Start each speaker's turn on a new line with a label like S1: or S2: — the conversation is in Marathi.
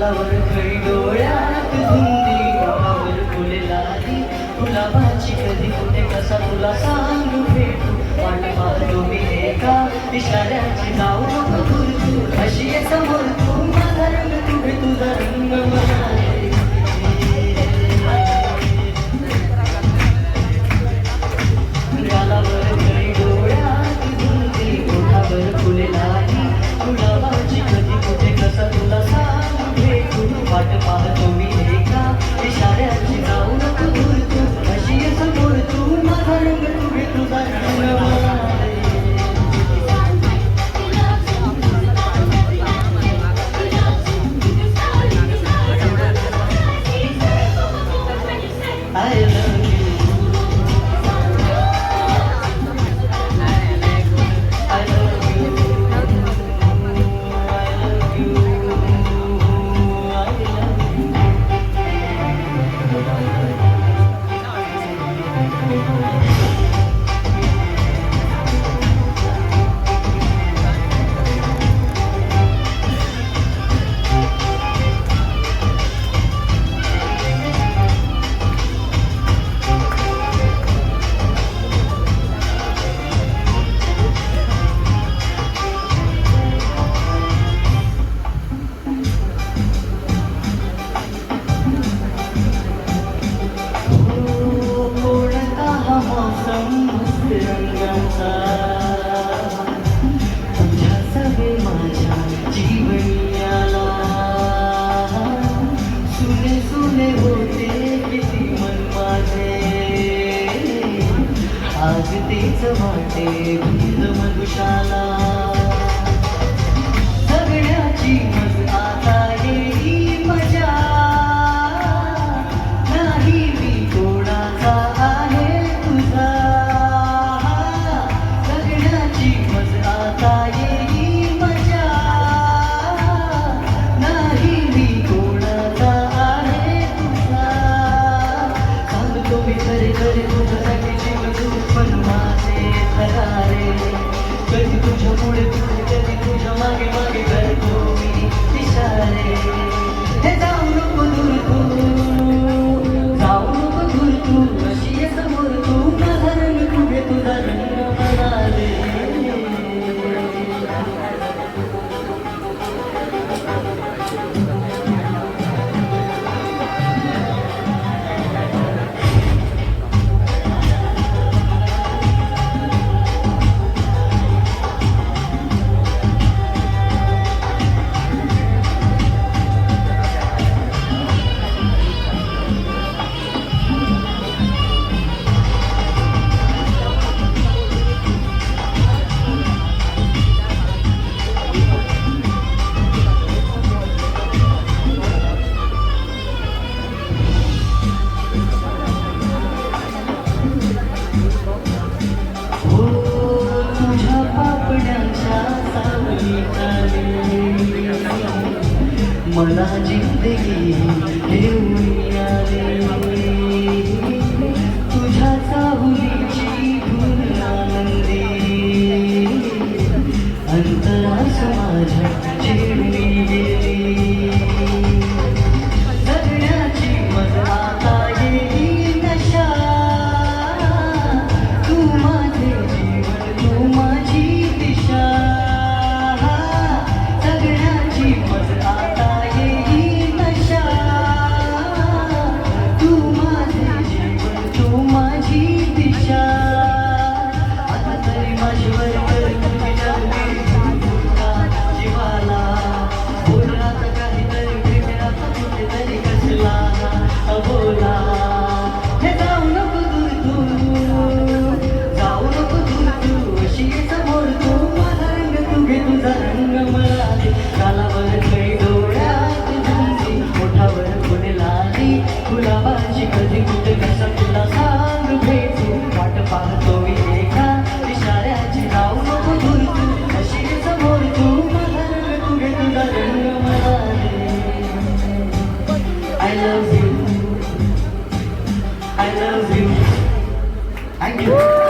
S1: गालावर खळी डोळ्यात धुंदी गालावर फुलेलाली गुलाबाची कधी कुठे कसा तुला सांगू भेटू वाट पाहतो मी एका इशाऱ्याची जाऊ नको दूर तू अशी आहे समोर तू माझा रंग तुझे तुझा रंग मला गालावर खळी डोळ्यात धुंदी ओठावर फुलेलाली गुलाबाची कधी कुठे कसा तुला सांगू भेटू वाट पाहतो मी एका इशाऱ्याची जाऊ नको दूर तू अशी आहे समोर तू माझा रंग तुझे तुझा रंग मला I love you. I love you. I love you. तुझ्या सवे माझ्या जीवनियाला सुने सुने होते किती मन माझे आज तेच वाटे भिल मधुशाला जगण्याची मज आता येई मजा नाही मी कोणाचा आहे तुझा कधी तुझ्या पुढे पुढे कधी तुझ्या मागे मागे करतो मी इशारे हे जाऊ नको दूर तू जाऊ नको दूर तू कशी आहे समोर तू माझा रंग तुझे तुझा रंग मला दे मला जिंदगी घेऊन आले तुझ्या चाहुलीची धून आनंदी अंतरास माझ्या छेडून गेली जगण्याची मज आता येई नशा तू माझे जीवन तू माझी दिशा जगण्याची मज आता गुलाबाची कधी कुठे कसं तुला सांग भेटू वाट पाहतो मी एका इशाऱ्याची जाऊ नको दूर तू अशी समोर तू माझा रंग तुझे तुझा रंग मला दे I love you. I love you. Thank you.